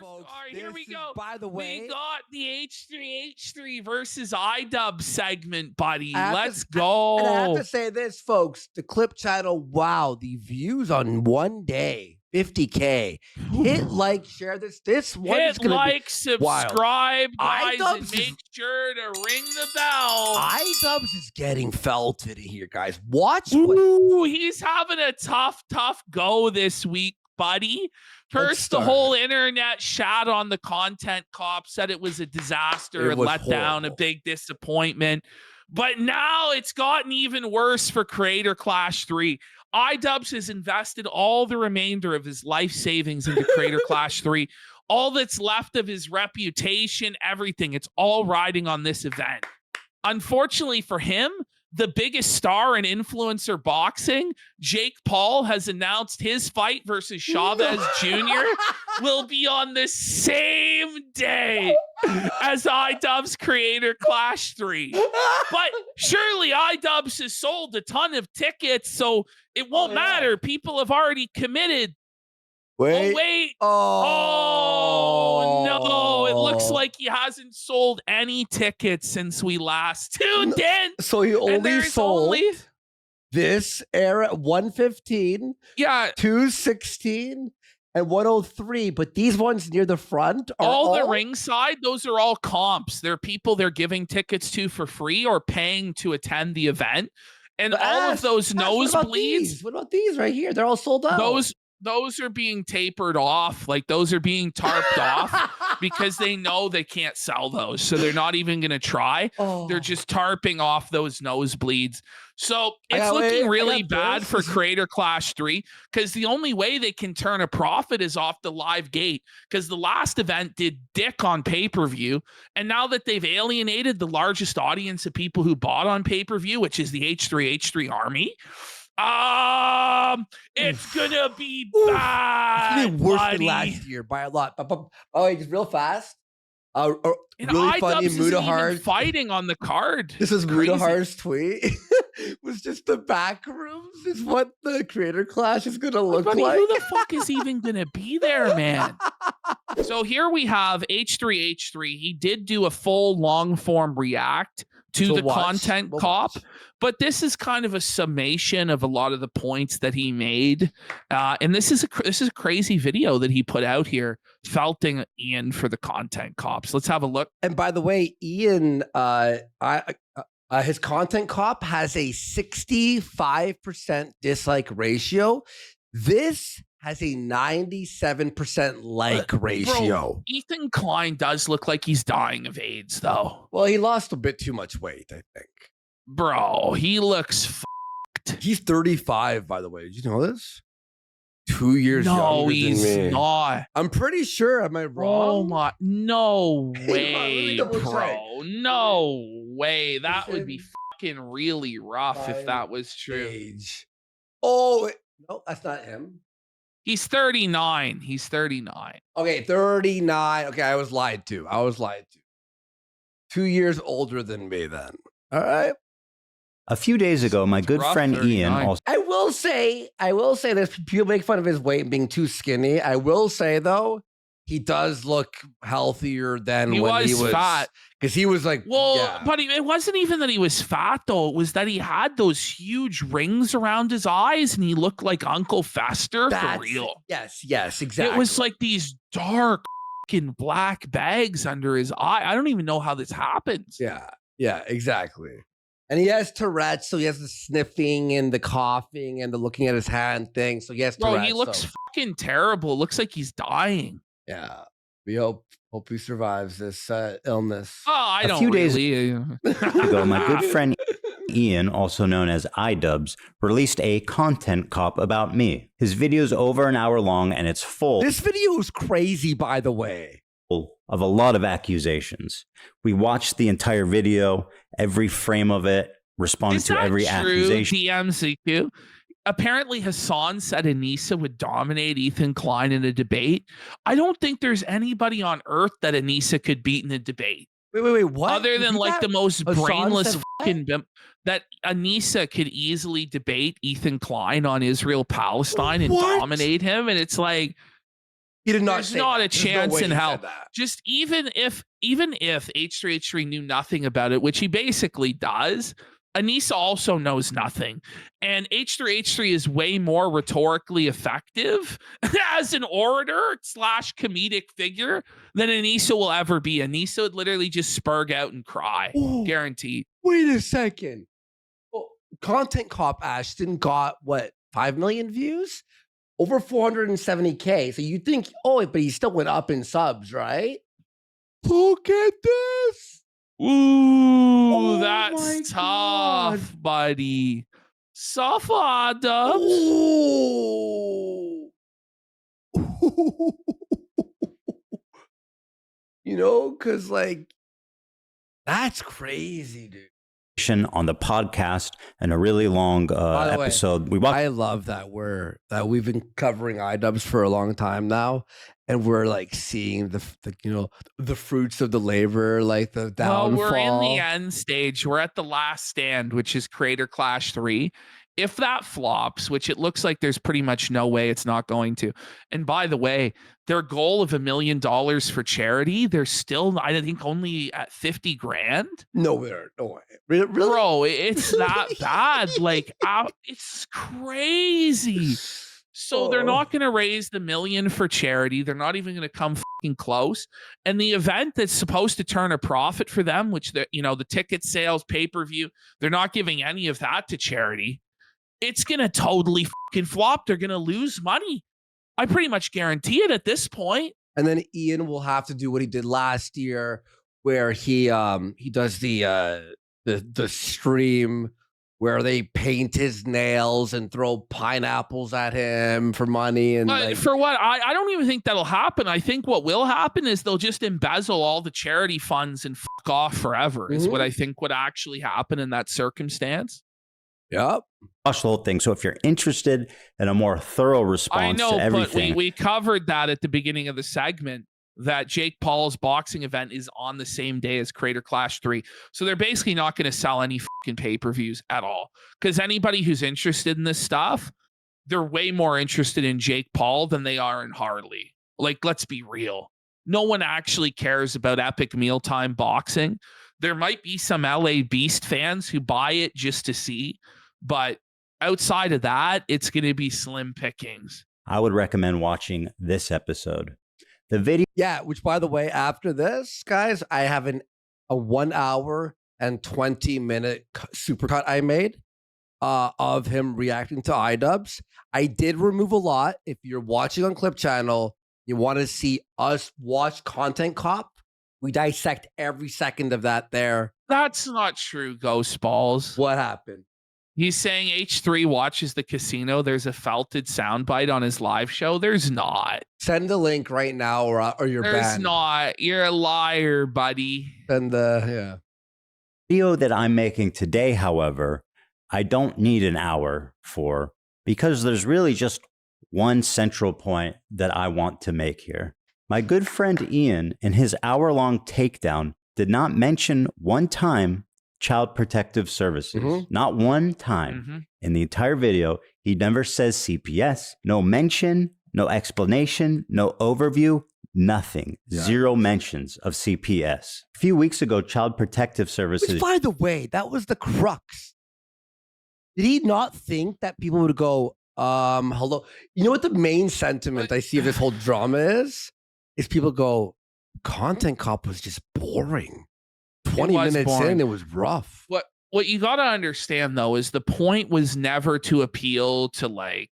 folks. All right, here we go. By the way, we got the H3H3 versus iDUBBBZ segment, buddy. Let's go. And I have to say this, folks. The clip channel, wow, the views on one day, 50K. Hit like, share this. This one is going to be subscribe, guys, and iDUBBBZ make sure to ring the bell. iDUBBBZ is getting felted here, guys. Watch. Ooh, he's having a tough go this week, buddy. First, the whole internet shat on the content cop, said it was a disaster, and let down, a big disappointment. But now it's gotten even worse for Creator Clash 3. iDUBBBZ has invested all the remainder of his life savings into Creator Clash 3. All that's left of his reputation, everything, it's all riding on this event. Unfortunately for him, the biggest star in influencer boxing, Jake Paul, has announced his fight versus Chavez Jr. will be on the same day as iDUBBBZ Creator Clash 3. But surely iDUBBBZ has sold a ton of tickets, so it won't matter. People have already committed. Wait. Oh, no. It looks like he hasn't sold any tickets since we last tuned in. So he only sold this era 115, 216, and 103. But these ones near the front are all the ringside. Those are all comps. They're people they're giving tickets to for free or paying to attend the event. And all of those nosebleeds. What about these right here? They're all sold out. Those are being tapered off. Like, those are being tarped off because they know they can't sell those. So they're not even going to try. They're just tarping off those nosebleeds. So it's looking really bad for Creator Clash 3 because the only way they can turn a profit is off the live gate, because the last event did dick on pay-per-view. And now that they've alienated the largest audience of people who bought on pay-per-view, which is the H3H3 army, it's gonna be bad. It's gonna be worse than last year by a lot. Oh, just real fast. Really funny. Mudahar's fighting on the card. This is Mudahar's tweet. It was just the back rooms is what the Creator Clash is gonna look like. Who the fuck is even gonna be there, man? So here we have H3H3. He did do a full long form react to the content cop, but this is kind of a summation of a lot of the points that he made, and this is a crazy video that he put out here, felting Ian for the content cops. Let's have a look. And by the way, Ian, his content cop has a 65% dislike ratio. This has a 97% like ratio. Bro, Ethan Klein does look like he's dying of AIDS, though. Well, he lost a bit too much weight, I think. Bro, he looks fucked. He's 35, by the way. Did you know this? 2 years younger than me. No, he's not. I'm pretty sure. Am I wrong? Oh my! No way, bro. No way. That would be fucking really rough if that was true. Age. Oh no, that's not him. He's 39. He's 39. Okay, 39. Okay, I was lied to. 2 years older than me then. All right. A few days ago, my good friend 39. Ian also... I will say this. People make fun of his weight and being too skinny. I will say, though, he does look healthier than when he was fat. Because he was like, but it wasn't even that he was fat, though. It was that he had those huge rings around his eyes and he looked like Uncle Fester for real. Yes, exactly. It was like these dark fucking black bags under his eye. I don't even know how this happens. Yeah, exactly. And he has Tourette's, so he has the sniffing and the coughing and the looking at his hand thing. So he has Tourette's. Bro, he looks fucking terrible. Looks like he's dying. Yeah. We hope he survives this illness. Oh, I don't. A few days ago, my good friend Ian, also known as iDUBBBZ, released a content cop about me. His video's over an hour long, and it's full. This video is crazy, by the way. Of a lot of accusations. We watched the entire video, every frame of it, responded to every accusation. DMCQ. Apparently, Hassan said Anissa would dominate Ethan Klein in a debate. I don't think there's anybody on earth that Anissa could beat in a debate. Wait, what? Other than like the most brainless fucking bimp, that Anissa could easily debate Ethan Klein on Israel-Palestine and dominate him. And it's like, He did not. There's not a chance in hell. That. Just even if H3H3 knew nothing about it, which he basically does, Anissa also knows nothing. And H3H3 is way more rhetorically effective as an orator / comedic figure than Anissa will ever be. Anissa would literally just spurg out and cry. Ooh, guaranteed. Wait a second. Well, Content Cop Ashton got what, 5 million views? Over 470K. So you think, oh, but he still went up in subs, right? Look at this. Ooh, that's tough, buddy. Safa Dubs. You know, because like, that's crazy, dude. On the podcast and a really long episode. I love that we've been covering iDUBBBZ for a long time now, and we're like seeing the fruits of the labor, like the downfall. Well, we're in the end stage. We're at the last stand, which is Creator Clash 3. If that flops, which it looks like there's pretty much no way it's not going to. And by the way, their goal of $1 million for charity, they're still, I think, only at 50 grand. No way. Really? Bro, it's that bad. Like, it's crazy. So they're not going to raise the $1 million for charity. They're not even going to come fucking close. And the event that's supposed to turn a profit for them, which the ticket sales, pay-per-view, they're not giving any of that to charity. It's going to totally fucking flop. They're going to lose money. I pretty much guarantee it at this point. And then Ian will have to do what he did last year, where he does the stream where they paint his nails and throw pineapples at him for money. And for what? I don't even think that'll happen. I think what will happen is they'll just embezzle all the charity funds and fuck off forever is what I think would actually happen in that circumstance. Yep. Watch the whole thing. So if you're interested in a more thorough response to everything. But we covered that at the beginning of the segment, that Jake Paul's boxing event is on the same day as Creator Clash 3. So they're basically not going to sell any fucking pay-per-views at all. Because anybody who's interested in this stuff, they're way more interested in Jake Paul than they are in Harley. Like, let's be real. No one actually cares about epic mealtime boxing. There might be some LA Beast fans who buy it just to see. But outside of that, it's going to be slim pickings. I would recommend watching this episode. The video. Yeah, which, by the way, after this, guys, I have a 1 hour and 20-minute supercut I made of him reacting to iDUBBBZ. I did remove a lot. If you're watching on Clip Channel, you want to see us watch Content Cop, we dissect every second of that there. That's not true, Ghost Balls. What happened? He's saying H3 watches the casino. There's a felted soundbite on his live show. There's not. Send the link right now or you're banned. There's not. You're a liar, buddy. Send the video that I'm making today, however, I don't need an hour for, because there's really just one central point that I want to make here. My good friend Ian, in his hour-long takedown, did not mention one time Child Protective Services. Not one time in the entire video. He never says CPS. No mention, no explanation, no overview, nothing. Yeah. Zero mentions of CPS. A few weeks ago, Child Protective Services. Which, by the way, that was the crux. Did he not think that people would go, hello? You know what the main sentiment I see of this whole drama is? Is people go, Content Cop was just boring. 20 minutes boring. In, it was rough. What you got to understand, though, is the point was never to appeal to, like,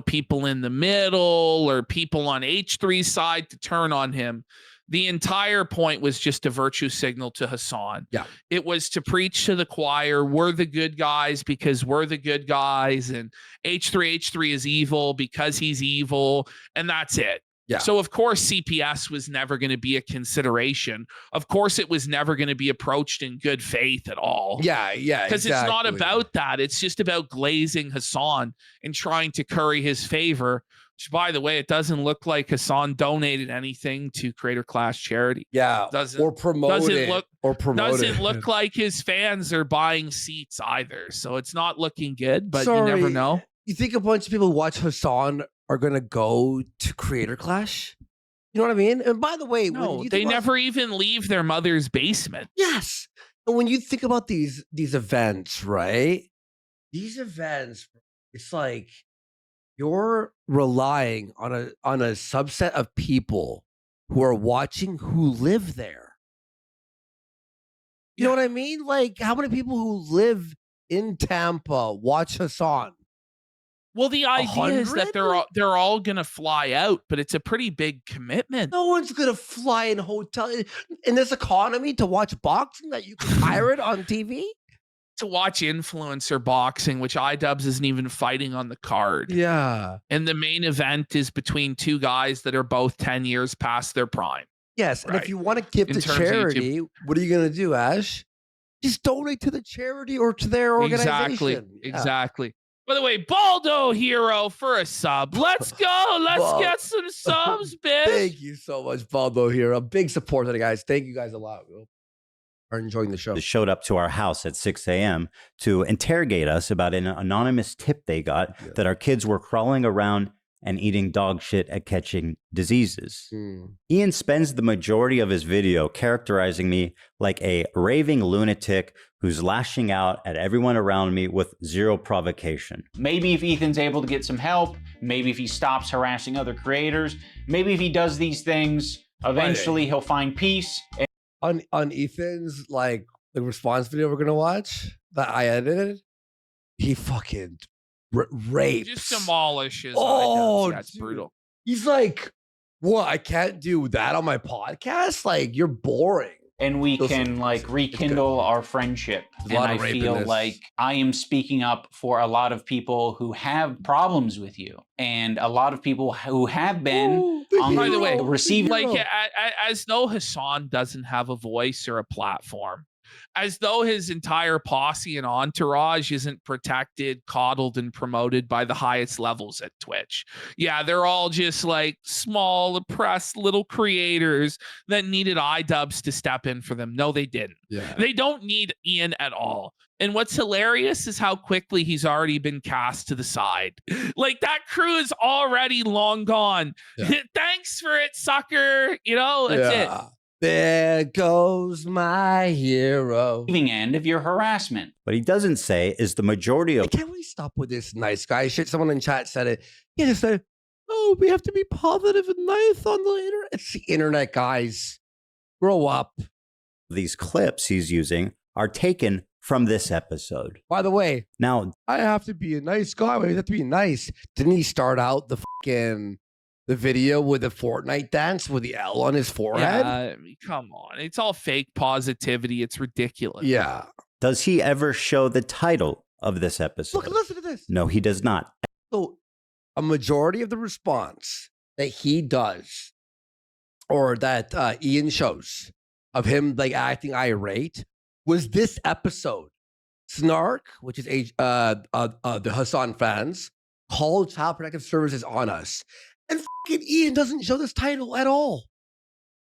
people in the middle or people on H3's side to turn on him. The entire point was just a virtue signal to Hassan. Yeah. It was to preach to the choir, we're the good guys because we're the good guys, and H3 is evil because he's evil, and that's it. Yeah. So, of course, CPS was never going to be a consideration. Of course, it was never going to be approached in good faith at all. Yeah, because it's not about that. It's just about glazing Hassan and trying to curry his favor. Which, by the way, it doesn't look like Hassan donated anything to Creator Clash charity. Yeah, doesn't look like his fans are buying seats either. So it's not looking good, but you never know. You think a bunch of people who watch Hassan are going to go to Creator Clash? You know what I mean? And by the way, when No, you they think about, never even leave their mother's basement. yes. And when you think about these events, right? These events, it's like you're relying on a subset of people who are watching who live there. You know what I mean? Like, how many people who live in Tampa watch Hassan? Well, the idea is that 100? they're all gonna fly out, but it's a pretty big commitment. No one's gonna fly in hotel in this economy to watch boxing that you can pirate on TV. To watch influencer boxing, which iDUBBBZ isn't even fighting on the card. Yeah. And the main event is between two guys that are both 10 years past their prime. Yes, and Right. if you want to give In to terms of charity, what are you gonna do, Ash? Just donate to the charity or to their organization. Exactly. By the way, Baldo Hero for a sub. Let's go. Let's get some subs, bitch. Thank you so much, Baldo here. A big support to the guys. Thank you guys a lot. We are enjoying the show. Showed up to our house at 6 a.m. to interrogate us about an anonymous tip they got that our kids were crawling around and eating dog shit at catching diseases. Ian spends the majority of his video characterizing me like a raving lunatic who's lashing out at everyone around me with zero provocation. Maybe if Ethan's able to get some help, maybe if he stops harassing other creators, maybe if he does these things, eventually he'll find peace. On Ethan's like the response video we're gonna watch that I edited, he fucking rapes. Just demolishes. Oh, that's brutal. He's like, what? I can't do that on my podcast? Like, you're boring. And we can like rekindle our friendship. And I feel like I am speaking up for a lot of people who have problems with you, and a lot of people who have been on By the way, receiving. Like, as though Hassan doesn't have a voice or a platform, as though his entire posse and entourage isn't protected, coddled, and promoted by the highest levels at Twitch. Yeah, they're all just like small, oppressed little creators that needed iDUBBBZ to step in for them. No, they didn't. Yeah. They don't need Ian at all. And what's hilarious is how quickly he's already been cast to the side. Like, that crew is already long gone. Yeah. Thanks for it, sucker. You know, that's it. There goes my hero. End of your harassment. What he doesn't say is the majority of. Can't we stop with this nice guy shit? Someone in chat said it. He just said, "Oh, we have to be positive and nice on the internet." It's the internet, guys. Grow up. These clips he's using are taken from this episode. By the way, now I have to be a nice guy. We have to be nice. Didn't he start out the video with the Fortnite dance with the L on his forehead? Yeah, come on. It's all fake positivity. It's ridiculous. Yeah. Does he ever show the title of this episode? Look, listen to this. No, he does not. So a majority of the response that he does, or that Ian shows of him like acting irate, was this episode. Snark, which is the Hassan fans, called Child Protective Services on us. And fucking Ian doesn't show this title at all.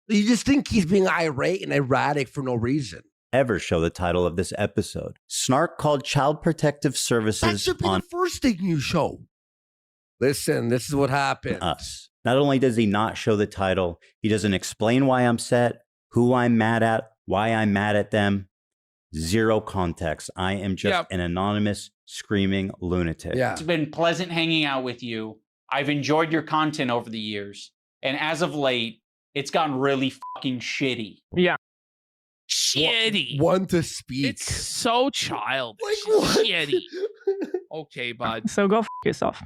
You just think he's being irate and erratic for no reason. Ever show the title of this episode. Snark called Child Protective Services that should be the first thing you show. Listen, this is what happened. Us. Not only does he not show the title, he doesn't explain why I'm upset, who I'm mad at, why I'm mad at them. Zero context. I am just an anonymous screaming lunatic. Yeah. It's been pleasant hanging out with you. I've enjoyed your content over the years. And as of late, it's gotten really fucking shitty. Yeah. Shitty. One to speak. It's so childish. Like what? Shitty. Okay, bud. So go yourself.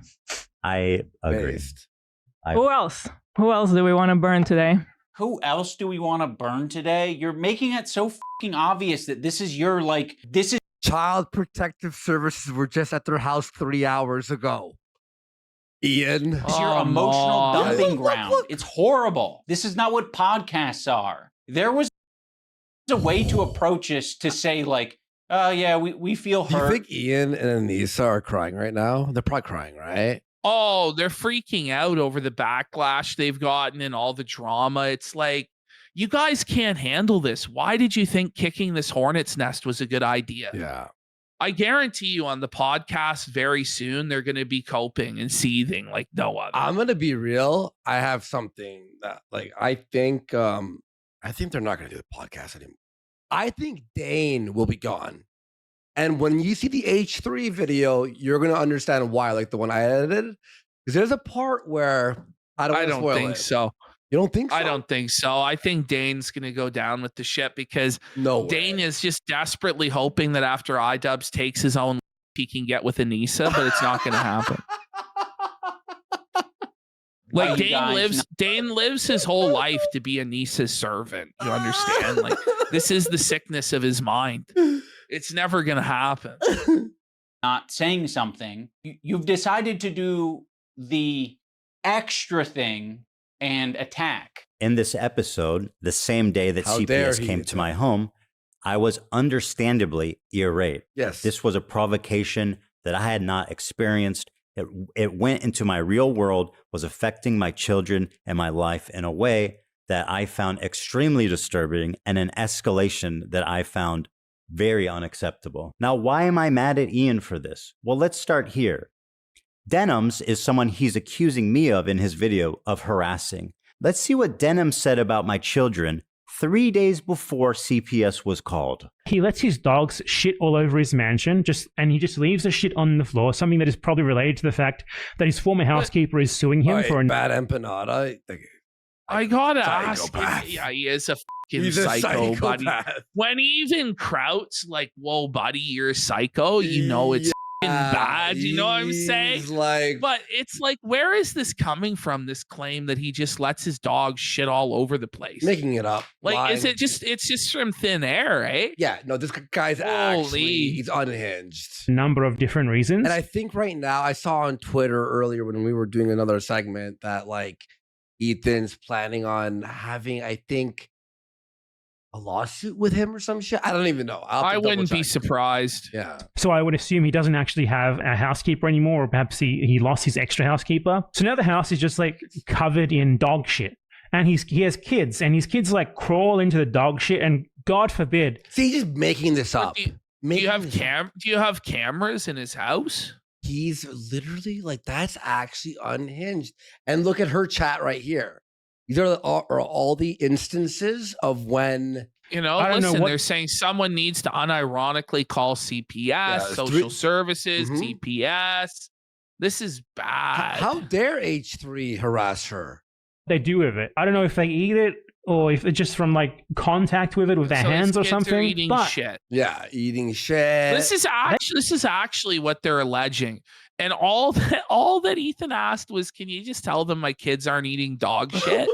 I agree. Who else? Who else do we want to burn today? Who else do we want to burn today? You're making it so fucking obvious that this is your, like, this is... Child Protective Services were just at their house 3 hours ago. Ian. It's your emotional dumping ground. Look. It's horrible. This is not what podcasts are. There was a way to approach us to say, like, oh, yeah, we feel hurt. Do you think Ian and Anissa are crying right now? They're probably crying, right? Oh, they're freaking out over the backlash they've gotten and all the drama. It's like, you guys can't handle this. Why did you think kicking this hornet's nest was a good idea? Yeah. I guarantee you on the podcast very soon, they're going to be coping and seething like no other. I'm going to be real. I have something that I think they're not going to do the podcast anymore. I think Dane will be gone. And when you see the H3 video, you're going to understand why, like the one I edited. Because there's a part where I don't think so. You don't think so? I don't think so. I think Dane's going to go down with the ship because Dane is just desperately hoping that after iDUBBBZ takes his own, he can get with Anissa, but it's not going to happen. Like Dane lives his whole life to be Anissa's servant. You understand? Like this is the sickness of his mind. It's never going to happen. Not saying something. You've decided to do the extra thing and attack. In this episode, the same day that CPS came to my home, I was understandably irate. Yes. This was a provocation that I had not experienced. It went into my real world, was affecting my children and my life in a way that I found extremely disturbing and an escalation that I found very unacceptable. Now, why am I mad at Ian for this? Well, let's start here. Denims is someone he's accusing me of in his video of harassing. Let's see what Denim said about my children 3 days before CPS was called. He lets his dogs shit all over his mansion, and he just leaves the shit on the floor, something that is probably related to the fact that his former housekeeper is suing him for a bad empanada. I gotta ask him. Yeah, he is a fucking psycho, buddy. When even Kraut's like, whoa, buddy, you're a psycho, you know it's bad, you know what I'm saying? But it's like, where is this coming from? This claim that he just lets his dog shit all over the place, making it up. Like, is it just? It's just from thin air, right? Yeah, no, this guy's actually he's unhinged. A number of different reasons, and I think right now I saw on Twitter earlier when we were doing another segment that like Ethan's planning on having, I think, a lawsuit with him or some shit. I don't even know. I wouldn't be surprised. Yeah. So I would assume he doesn't actually have a housekeeper anymore, or perhaps he lost his extra housekeeper. So now the house is just like covered in dog shit. And he has kids, and his kids like crawl into the dog shit, and God forbid. See, he's just making this up. Do you have cameras in his house? He's literally like, that's actually unhinged. And look at her chat right here. These are all the instances of when, they're saying someone needs to unironically call CPS, social services, TPS. This is bad. How dare H3 harass her? They do with it. I don't know if they eat it or if it's just from like contact with it with their hands or something. Eating shit. Yeah, eating shit. This is actually what they're alleging. And all that Ethan asked was, can you just tell them my kids aren't eating dog shit?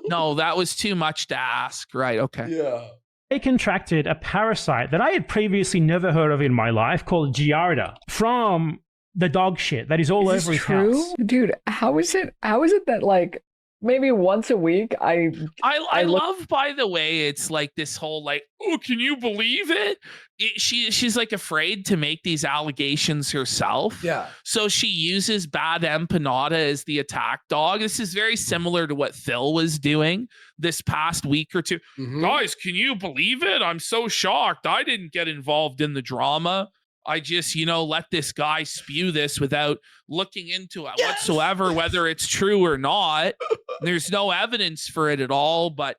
No, that was too much to ask. Right, okay. Yeah. They contracted a parasite that I had previously never heard of in my life called Giardia from the dog shit that is all over his house. Dude, how is it that like maybe once a week I love, by the way, it's like this whole like, oh, can you believe it? She's like afraid to make these allegations herself. Yeah. So she uses Bad Empanada as the attack dog. This is very similar to what Phil was doing this past week or two. Mm-hmm. Guys, can you believe it? I'm so shocked. I didn't get involved in the drama. I just, let this guy spew this without looking into it whatsoever, whether it's true or not. There's no evidence for it at all, but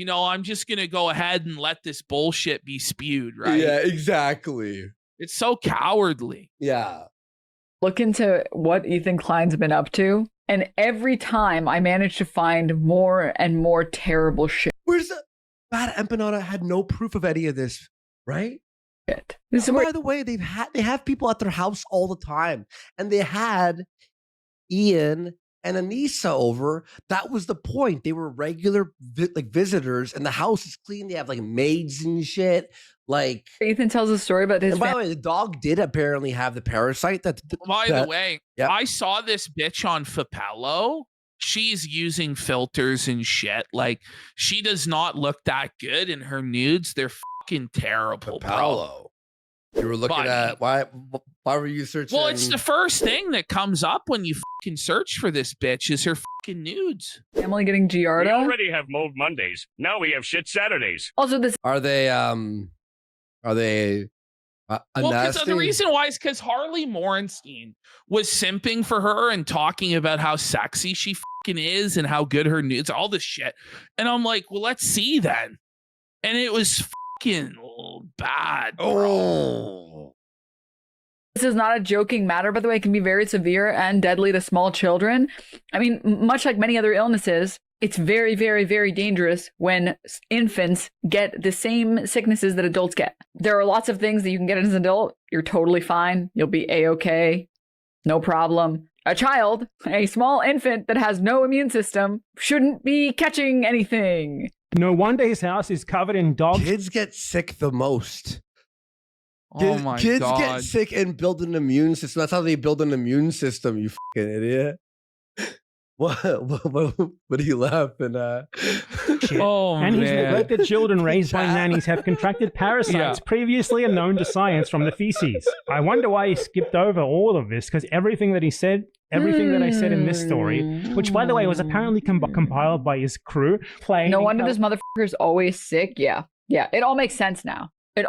I'm just going to go ahead and let this bullshit be spewed, right? Yeah, exactly. It's so cowardly. Yeah. Look into what Ethan Klein's been up to, and every time I manage to find more and more terrible shit. Where's the Bad Empanada had no proof of any of this, right? This is by the way, they have people at their house all the time, and they had Ian and Anissa over. That was the point. They were regular visitors, and the house is clean. They have like maids and shit. Like Ethan tells a story about his. And by the way, the dog did apparently have the parasite. By the way, I saw this bitch on Fapello. She's using filters and shit. Like, she does not look that good in her nudes. They're fucking terrible, bro. You were looking at why were you searching? Well, it's the first thing that comes up when you fucking search for this bitch is her fucking nudes. Emily getting Giardia. We already have Mold Mondays. Now we have Shit Saturdays. Also, this are they Well, because the reason why is because Harley Morenstein was simping for her and talking about how sexy she fucking is and how good her nudes, all this shit. And I'm like, well, let's see then. And it was fucking bad, bro. Oh. This is not a joking matter, by the way. It can be very severe and deadly to small children. I mean, much like many other illnesses, it's very, very, very dangerous when infants get the same sicknesses that adults get. There are lots of things that you can get as an adult. You're totally fine. You'll be A-okay. No problem. A child, a small infant that has no immune system, shouldn't be catching anything. No wonder his house is covered in dogs. Kids get sick the most. Oh my Kids God. get sick and build an immune system. That's how they build an immune system, you fucking idiot. What are you laughing at? Oh, and his man. neglected children raised by nannies have contracted parasites previously unknown to science from the feces. I wonder why he skipped over all of this, because everything that he said, everything that I said in this story, which, by the way, was apparently compiled by his crew. No wonder this motherfucker's always sick. Yeah. Yeah. It all makes sense now. It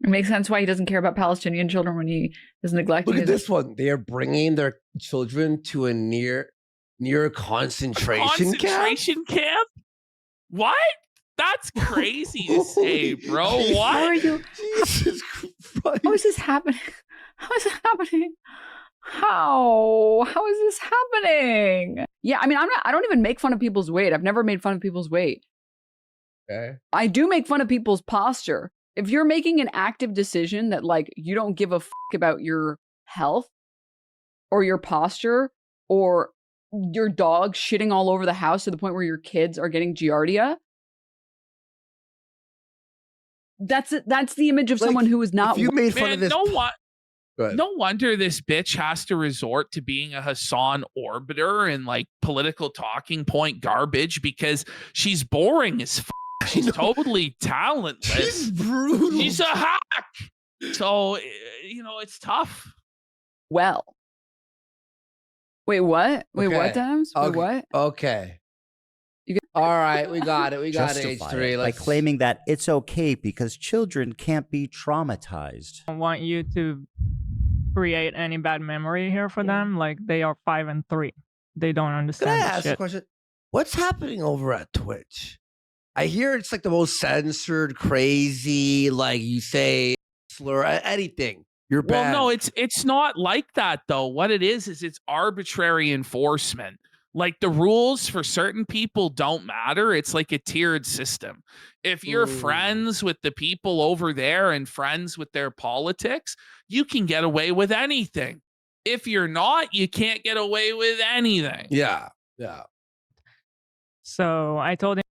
makes sense why he doesn't care about Palestinian children when he is neglecting. Look at this one. They are bringing their children to a near concentration camp? What? That's crazy to say, bro. What? How are you? Jesus Christ. How is this happening? How is it happening? How is this happening? Yeah, I mean, I don't even make fun of people's weight. I've never made fun of people's weight. Okay. I do make fun of people's posture. If you're making an active decision that, like, you don't give a fuck about your health or your posture or your dog shitting all over the house to the point where your kids are getting giardia, that's the image of someone who is not. If you made fun of this. No wonder this bitch has to resort to being a Hassan Orbiter and like political talking point garbage because she's boring as fuck. She's totally talentless. She's brutal. She's a hack. So, it's tough. Well. Wait, what? Wait, Okay. what, Dams? Wait, what? Okay. All right, we got it. We got it, Justify H3. it by claiming that it's okay because children can't be traumatized. I want you to create any bad memory here for them. Like, they are 5 and 3. They don't Can understand I this ask a shit. question? What's happening over at Twitch? I hear it's like the most censored, crazy, like you say, slur, anything. You're bad. Well, no, it's not like that though. What it is it's arbitrary enforcement. Like the rules for certain people don't matter. It's like a tiered system. If you're friends with the people over there and friends with their politics, you can get away with anything. If you're not, you can't get away with anything. Yeah. So I told him,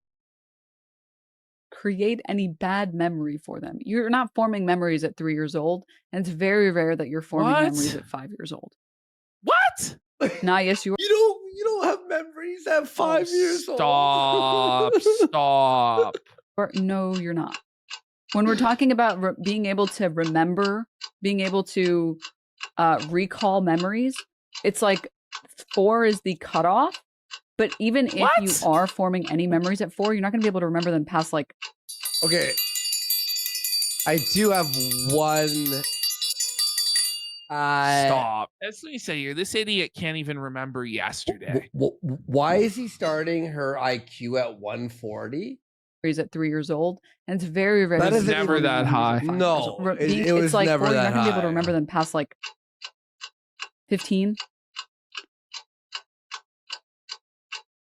Create any bad memory for them. You're not forming memories at 3 years old, and it's very rare that you're forming What? memories at 5 years old. What? Nah, yes, you are. You don't have memories at 5 years old. Stop. No, you're not. When we're talking about being able to remember, being able to recall memories, it's like 4 is the cutoff. But even if you are forming any memories at 4, you're not going to be able to remember them past like. Okay. I do have one. Stop. That's what you say here. This idiot can't even remember yesterday. Why is he starting her IQ at 140? He's at 3 years old, and it's very, very. That is never that high. No, it was it's like, never that you're not going to be able high. to remember them past like 15.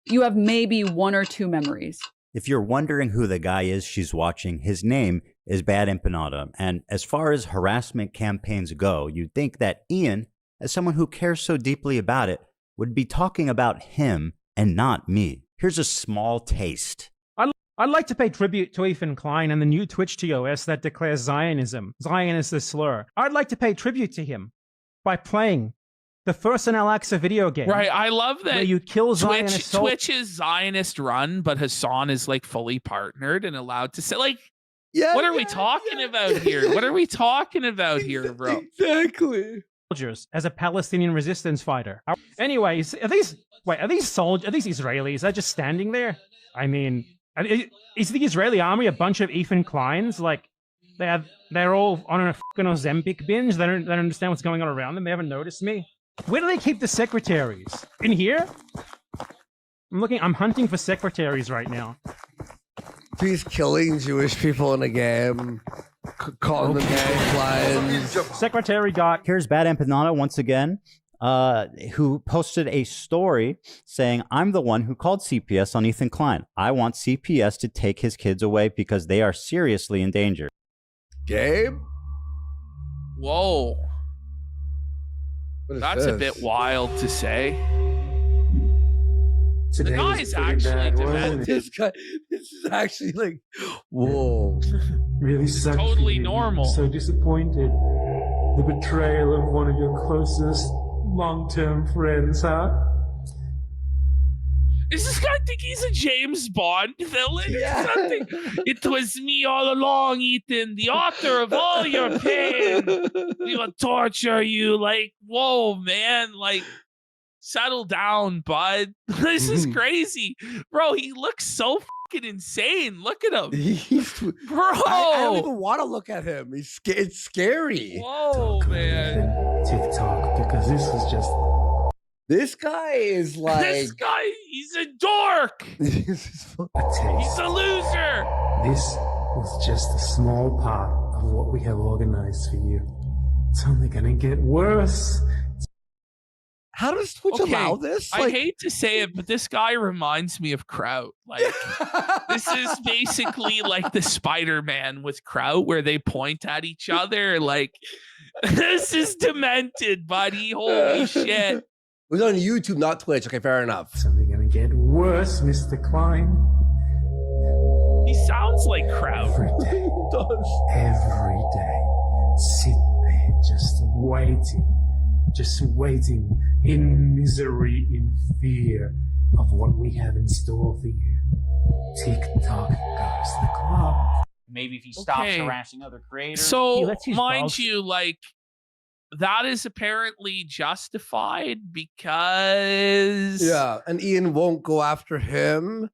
You have maybe 1 or 2 memories. If you're wondering who the guy is she's watching, his name is Bad Empanada. And as far as harassment campaigns go, you'd think that Ian, as someone who cares so deeply about it, would be talking about him and not me. Here's a small taste. I'd like to pay tribute to Ethan Klein and the new Twitch TOS that declares Zionism. Zion is the slur. I'd like to pay tribute to him by playing the first and Alexa video game. Right, I love that. Where you kill Zionists. Twitch is Zionist run, but Hassan is like fully partnered and allowed to say, like, what are we talking about here? What are we talking about here, bro? Exactly. Soldiers as a Palestinian resistance fighter. Anyways, are these soldiers? Are these Israelis? They're just standing there. I mean, is the Israeli army a bunch of Ethan Kleins? Like, they're all on a Ozempic binge. They don't understand what's going on around them. They haven't noticed me. Where do they keep the secretaries? In here? I'm hunting for secretaries right now. He's killing Jewish people in a game, calling them lions. Secretary got... Here's Bad Empanada once again, who posted a story saying, I'm the one who called CPS on Ethan Klein. I want CPS to take his kids away because they are seriously in danger. Gabe? Whoa. That's this? A bit wild to say. Today the guy is actually demented. This is actually like, whoa. Really sucks. Totally normal. So disappointed. The betrayal of one of your closest long-term friends, huh? Does this guy think he's a James Bond villain Yeah. or something? It was me all along, Ethan, the author of all your pain. We will torture you. Like, whoa, man. Like, settle down, bud. This is crazy. Bro, he looks so fucking insane. Look at him. Bro. I don't even want to look at him. It's scary. Whoa, man. TikTok, because this was just... This guy is like... This guy, he's a dork. He's a taste. He's a loser. This was just a small part of what we have organized for you. It's only gonna get worse. How does Twitch allow this? I hate to say it, but this guy reminds me of Kraut. Like, this is basically like the Spider-Man with Kraut, where they point at each other. Like, this is demented, buddy. Holy shit. It was on YouTube, not Twitch. Okay, fair enough. It's only gonna get worse, Mr. Klein. He sounds like Kraut. Every day. Every day. Sit there just waiting in misery, in fear of what we have in store for you. Tick-tock goes the clock. Maybe if he stops harassing other creators. So, mind you, like, that is apparently justified because... Yeah, and Ian won't go after him,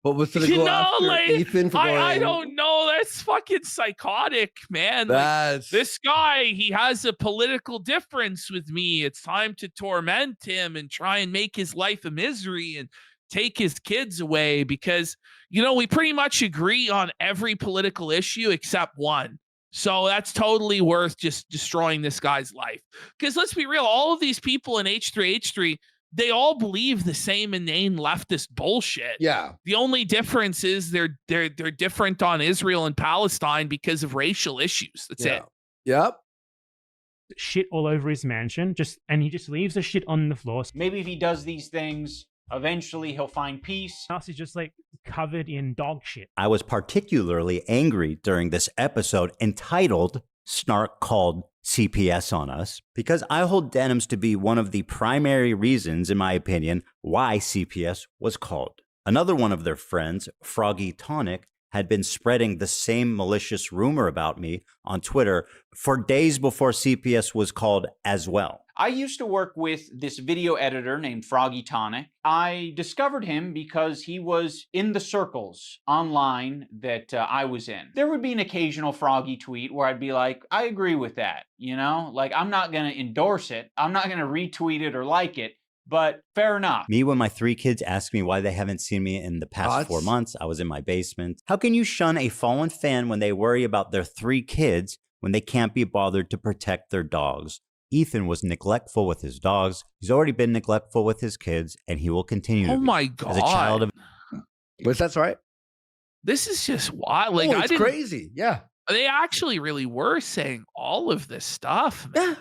but was going to go after like, Ethan for going... I don't know. That's fucking psychotic, man. Like, this guy, he has a political difference with me. It's time to torment him and try and make his life a misery and take his kids away because, you know, we pretty much agree on every political issue except one. So that's totally worth just destroying this guy's life. Because let's be real, all of these people in H3H3, they all believe the same inane leftist bullshit. Yeah. The only difference is they're different on Israel and Palestine because of racial issues. That's it. Yep. Shit all over his mansion, and he just leaves the shit on the floor. Maybe if he does these things, eventually he'll find peace. House is just like covered in dog shit. I was particularly angry during this episode entitled Snark Called CPS on Us because I hold Denims to be one of the primary reasons, in my opinion, why CPS was called. Another one of their friends, Froggy Tonic, had been spreading the same malicious rumor about me on Twitter for days before CPS was called as well. I used to work with this video editor named Froggy Tonic. I discovered him because he was in the circles online that I was in. There would be an occasional Froggy tweet where I'd be like, I agree with that, you know? Like, I'm not going to endorse it. I'm not going to retweet it or like it, but fair enough. Me, when my 3 kids ask me why they haven't seen me in the past 4 months, I was in my basement. How can you shun a fallen fan when they worry about their 3 kids when they can't be bothered to protect their dogs? Ethan was neglectful with his dogs. He's already been neglectful with his kids, and he will continue to be. My God. As a child of... That's right. This is just wild. Like, it's crazy. Yeah. They actually really were saying all of this stuff. Man. Yeah.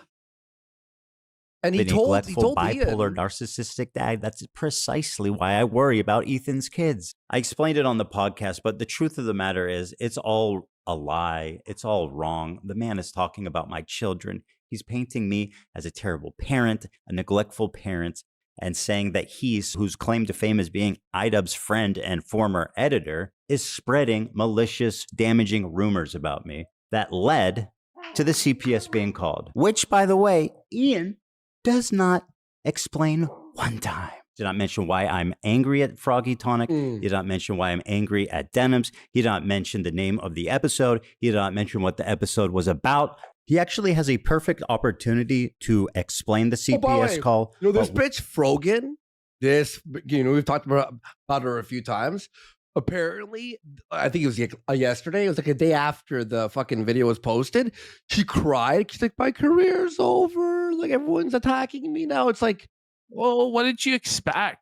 And he told bipolar, Ian. narcissistic dad. That's precisely why I worry about Ethan's kids. I explained it on the podcast, but the truth of the matter is it's all a lie. It's all wrong. The man is talking about my children. He's painting me as a terrible parent, a neglectful parent, and saying that whose claim to fame as being iDUBBBZ's friend and former editor, is spreading malicious, damaging rumors about me that led to the CPS being called. Which, by the way, Ian does not explain one time. Did not mention why I'm angry at Froggy Tonic. He did not mention why I'm angry at Denims. He did not mention the name of the episode. He did not mention what the episode was about. He actually has a perfect opportunity to explain the CPS call. You know, this bitch Frogan, we've talked about her a few times. Apparently, I think it was yesterday. It was like a day after the fucking video was posted. She cried. She's like, my career's over. Like, everyone's attacking me now. It's like, well, what did you expect?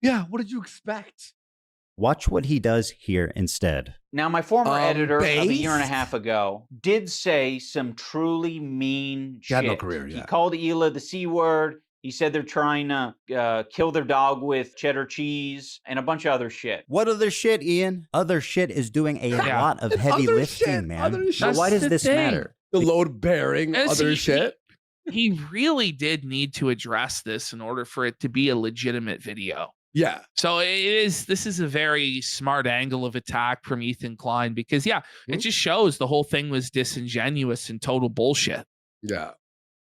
Yeah, what did you expect? Watch what he does here instead. Now, my former editor of a year and a half ago did say some truly mean shit. He had no career, He called Hila the C word. He said they're trying to kill their dog with cheddar cheese and a bunch of other shit. What other shit, Ian? Other shit is doing a lot of heavy lifting, man. So why does this matter? The load-bearing other shit. He really did need to address this in order for it to be a legitimate video. Yeah. So this is a very smart angle of attack from Ethan Klein because, it just shows the whole thing was disingenuous and total bullshit. Yeah.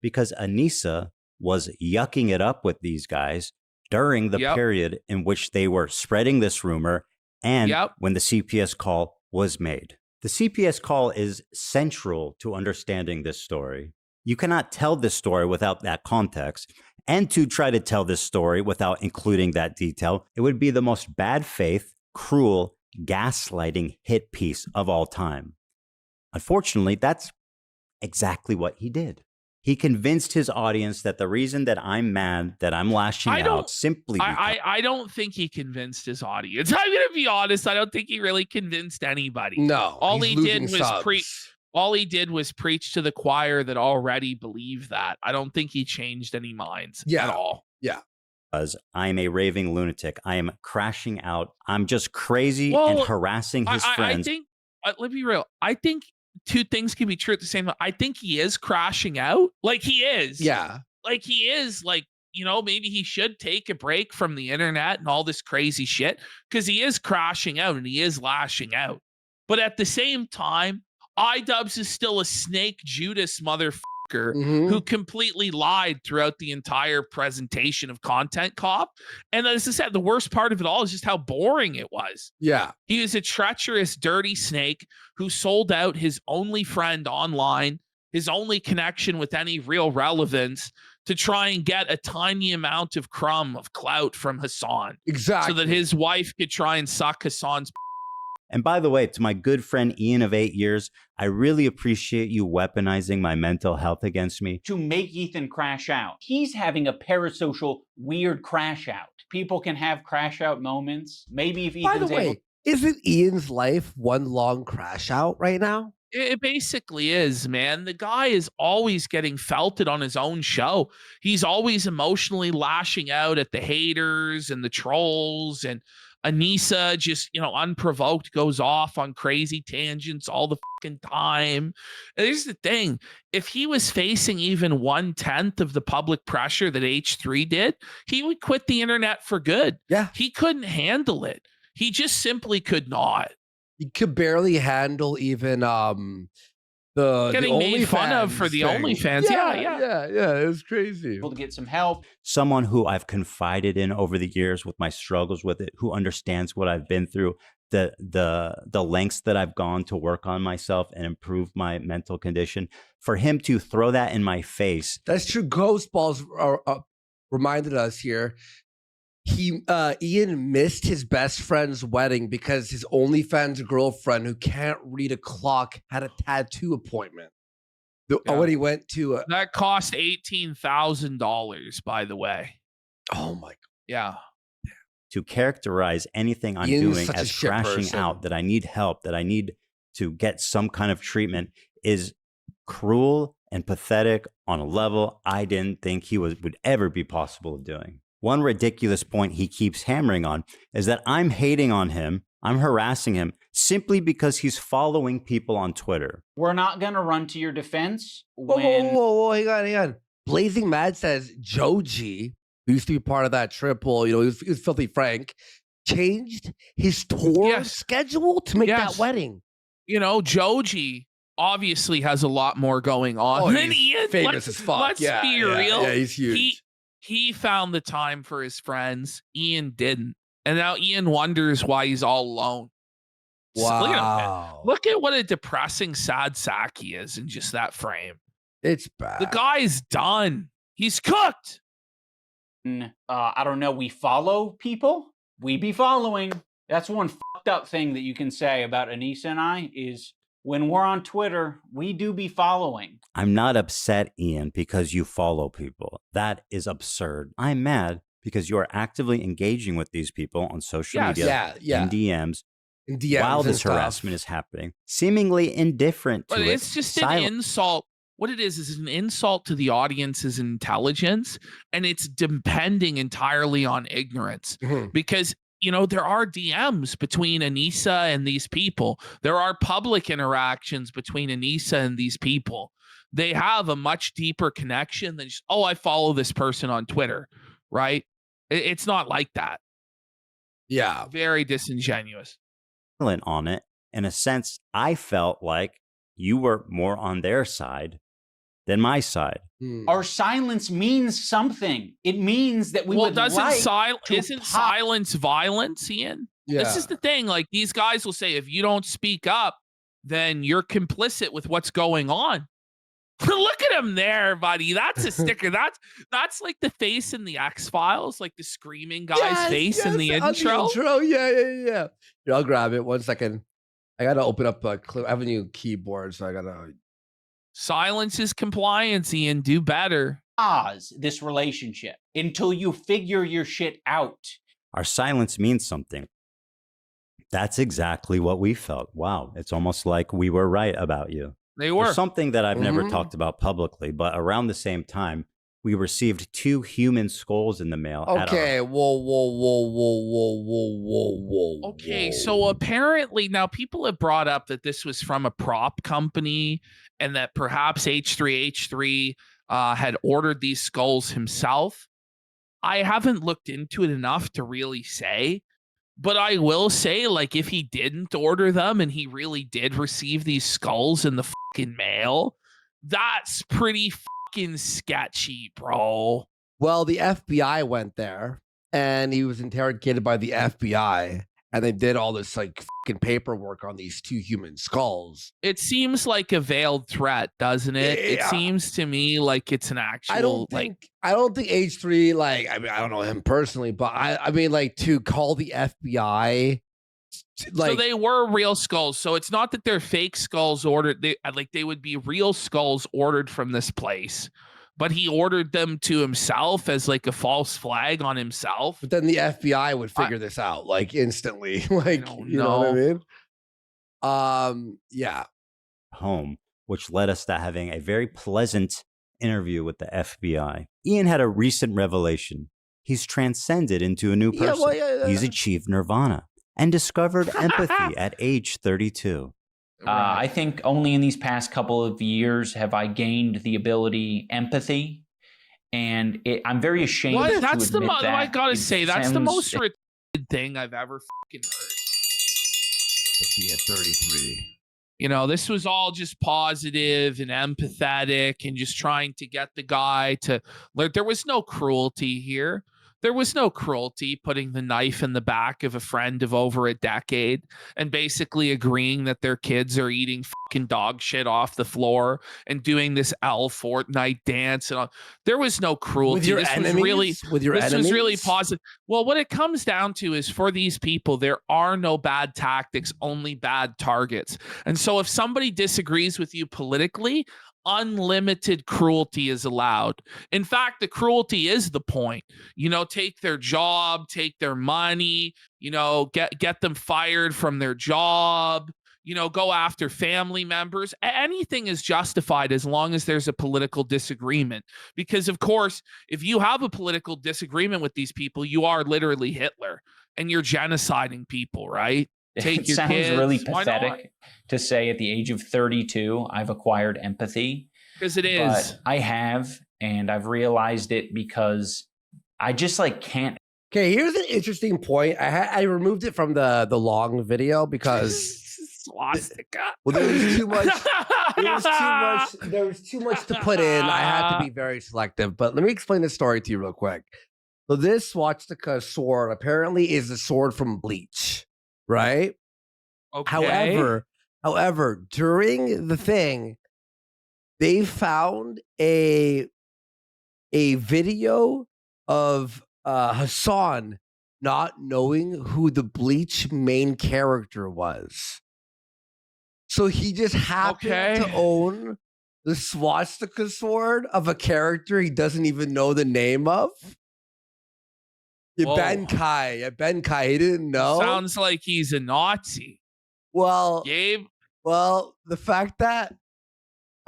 Because Anissa was yucking it up with these guys during the period in which they were spreading this rumor and when the CPS call was made. The CPS call is central to understanding this story. You cannot tell this story without that context. And to try to tell this story without including that detail, it would be the most bad faith, cruel, gaslighting hit piece of all time. Unfortunately, that's exactly what he did. He convinced his audience that the reason that I'm mad, that I'm lashing out simply because... I don't think he convinced his audience. I'm going to be honest. I don't think he really convinced anybody. No. All he did was preach to the choir that already believed that. I don't think he changed any minds at all. Yeah. Because I'm a raving lunatic. I am crashing out. I'm just crazy and harassing his friends. I think, let's be real. I think two things can be true at the same time. I think he is crashing out. Like he is. Yeah. Like he is like, maybe he should take a break from the internet and all this crazy shit because he is crashing out and he is lashing out. But at the same time, iDUBBBZ is still a Snake Judas motherfucker who completely lied throughout the entire presentation of Content Cop. And as I said, the worst part of it all is just how boring it was. Yeah. He was a treacherous, dirty snake who sold out his only friend online, his only connection with any real relevance to try and get a tiny amount of crumb of clout from Hassan. Exactly. So that his wife could try and suck Hassan's. And by the way, to my good friend Ian of 8 years, I really appreciate you weaponizing my mental health against me. To make Ethan crash out. He's having a parasocial weird crash out. People can have crash out moments. Maybe if Ethan's By the way, isn't Ian's life one long crash out right now? It basically is, man. The guy is always getting felted on his own show. He's always emotionally lashing out at the haters and the trolls, and Anissa just, unprovoked goes off on crazy tangents all the fucking time. And here's the thing. If he was facing even 1/10 of the public pressure that H3 did, he would quit the internet for good. Yeah. He couldn't handle it. He just simply could not. He could barely handle even getting made fun of for the OnlyFans. Yeah. It was crazy. Able to get some help. Someone who I've confided in over the years with my struggles with it, who understands what I've been through, the lengths that I've gone to work on myself and improve my mental condition. For him to throw that in my face. That's true. Ghost Balls reminded us here. Ian missed his best friend's wedding because his OnlyFans girlfriend, who can't read a clock, had a tattoo appointment. When he went to that cost $18,000, by the way. Oh my God. Yeah. To characterize anything I'm Ian's doing as crashing out, that I need help, that I need to get some kind of treatment, is cruel and pathetic on a level I didn't think he would ever be possible of doing. One ridiculous point he keeps hammering on is that I'm hating on him, I'm harassing him, simply because he's following people on Twitter. We're not going to run to your defense. Whoa, hang on. Blazing Mad says Joji, who used to be part of that triple, he was Filthy Frank, changed his tour schedule to make that wedding. Joji obviously has a lot more going on than Ian. Famous as fuck. Let's be real. Yeah, he's huge. He found the time for his friends. Ian didn't. And now Ian wonders why he's all alone. Wow. Look at what a depressing, sad sack he is in just that frame. It's bad. The guy's done. He's cooked. I don't know. We follow people. We be following. That's one fucked up thing that you can say about Anissa and I is when we're on Twitter, we do be following. I'm not upset, Ian, because you follow people. That is absurd. I'm mad because you are actively engaging with these people on social media, in DMs, while this harassment is happening, seemingly indifferent to it. But it's just an insult. What it is an insult to the audience's intelligence, and it's depending entirely on ignorance. Because, you know, there are DMs between Anissa and these people. There are public interactions between Anissa and these people. They have a much deeper connection than just, oh, I follow this person on Twitter, right? It's not like that. Yeah. Very disingenuous. On it. In a sense, I felt like you were more on their side than my side. Our silence means something. It means that we would isn't silence violence, Ian? Yeah. This is the thing. Like, these guys will say, if you don't speak up, then you're complicit with what's going on. Look at him there, buddy. That's a sticker. That's like the face in the X-Files, like the screaming guy's face in the intro. Yeah. Here, I'll grab it. 1 second. I gotta open up a clip. I have a new keyboard, so I gotta. Silence is compliance, Ian. Do better. This relationship until you figure your shit out. Our silence means something. That's exactly what we felt. Wow. It's almost like we were right about you. They were. There's something that I've never talked about publicly, but around the same time, we received 2 human skulls in the mail. Okay, whoa. Okay, so apparently now people have brought up that this was from a prop company and that perhaps H3H3 had ordered these skulls himself. I haven't looked into it enough to really say, but I will say, like, if he didn't order them and he really did receive these skulls in the fucking mail, that's pretty fucking sketchy, bro. Well, the FBI went there and he was interrogated by the FBI, and they did all this like fucking paperwork on these 2 human skulls. It seems like a veiled threat, doesn't it? Yeah. It seems to me like it's an actual. I don't think H3, like, I mean, I don't know him personally, but I mean, like, to call the FBI. Like, so they were real skulls. So it's not that they're fake skulls ordered. They would be real skulls ordered from this place, but he ordered them to himself as like a false flag on himself. But then the FBI would figure this out like instantly. Like, you know what I mean? Yeah. Home, which led us to having a very pleasant interview with the FBI. Ian had a recent revelation. He's transcended into a new person. He's achieved nirvana and discovered empathy at age 32. I think only in these past couple of years have I gained the ability empathy, and I'm very ashamed to admit that. I gotta say, that's the most retarded thing I've ever fucking heard. Empathy at 33. You know, this was all just positive and empathetic and just trying to get the guy to. There was no cruelty here. There was no cruelty putting the knife in the back of a friend of over a decade and basically agreeing that their kids are eating fucking dog shit off the floor and doing this Fortnite dance. And all. There was no cruelty. With your enemies? This was really positive. Well, what it comes down to is for these people, there are no bad tactics, only bad targets. And so if somebody disagrees with you politically, unlimited cruelty is allowed. In fact, the cruelty is the point. You know, take their job, take their money, you know, get them fired from their job, you know, go after family members. Anything is justified as long as there's a political disagreement. Because, of course, if you have a political disagreement with these people, you are literally Hitler and you're genociding people, right? It sounds really pathetic to say at the age of 32, I've acquired empathy. Because it is. But I have, and I've realized it because I just like can't. Okay, here's an interesting point. I removed it from the long video because swastika. Well, there was too much. There was too much to put in. I had to be very selective. But let me explain this story to you real quick. So this swastika sword apparently is a sword from Bleach. Right? Okay. However, during the thing, they found a video of Hassan not knowing who the Bleach main character was. So he just happened to own the swastika sword of a character he doesn't even know the name of. Benkai. He didn't know. Sounds like he's a Nazi. Well, Gabe. Well, the fact that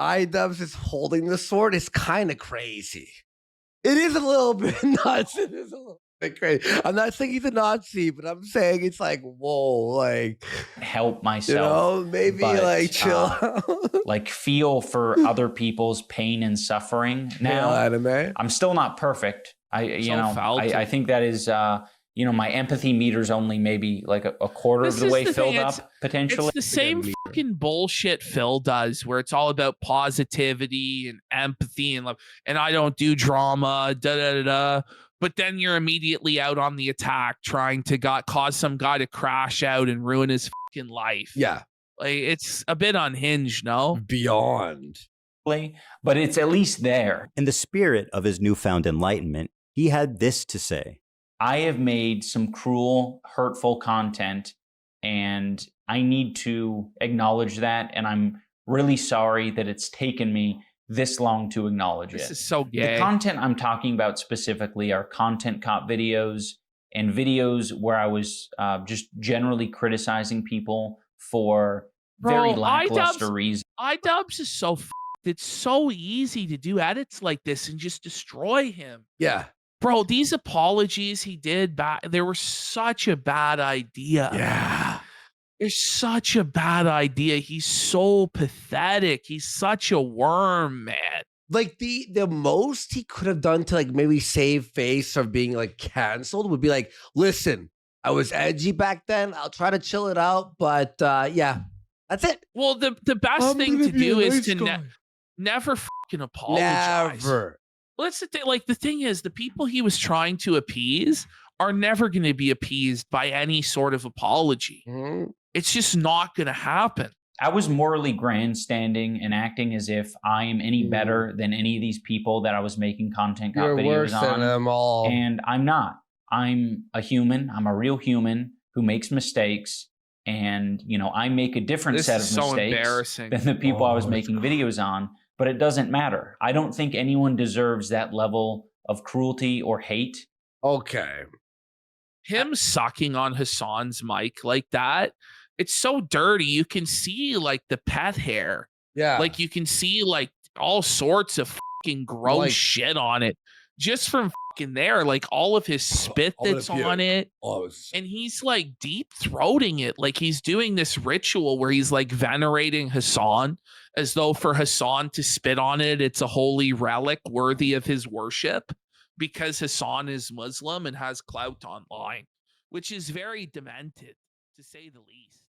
iDUBBBZ is holding the sword is kind of crazy. It is a little bit nuts. It is a little bit crazy. I'm not saying he's a Nazi, but I'm saying it's like, whoa, like help myself. Maybe but, like chill. Like feel for other people's pain and suffering. Now, I'm still not perfect. I think that is my empathy meter's only maybe like a quarter of the way filled up potentially. It's the same fucking bullshit Phil does where it's all about positivity and empathy and love. And I don't do drama, but then you're immediately out on the attack trying to cause some guy to crash out and ruin his fucking life. Yeah. Like it's a bit unhinged, no? Beyond. But it's at least there. In the spirit of his newfound enlightenment, he had this to say. I have made some cruel, hurtful content, and I need to acknowledge that. And I'm really sorry that it's taken me this long to acknowledge it. This is so gay. The content I'm talking about specifically are content cop videos and videos where I was just generally criticizing people for very lackluster reasons. iDUBBBZ is so it's so easy to do edits like this and just destroy him. Yeah. Bro, these apologies he did back, they were such a bad idea. Yeah. They're such a bad idea. He's so pathetic. He's such a worm, man. Like the most he could have done to like maybe save face of being like canceled would be like, listen, I was edgy back then. I'll try to chill it out, but yeah, that's it. Well, the best thing to do is to never fucking apologize. Never. Well, that's the thing. Like the thing is, the people he was trying to appease are never going to be appeased by any sort of apology. Mm-hmm. It's just not going to happen. I was morally grandstanding and acting as if I am any better than any of these people that I was making content cop videos worse on. Than them all. And I'm not. I'm a human. I'm a real human who makes mistakes. And, I make a different set of mistakes than the people I was making videos on. But it doesn't matter. I don't think anyone deserves that level of cruelty or hate. Okay. Him sucking on Hassan's mic like that, it's so dirty. You can see like the pet hair. Yeah. Like you can see like all sorts of fucking gross shit on it. Just from fucking there, like all of his spit that's on it. And he's like deep throating it. Like he's doing this ritual where he's like venerating Hassan as though for Hassan to spit on it, it's a holy relic worthy of his worship because Hassan is Muslim and has clout online, which is very demented to say the least.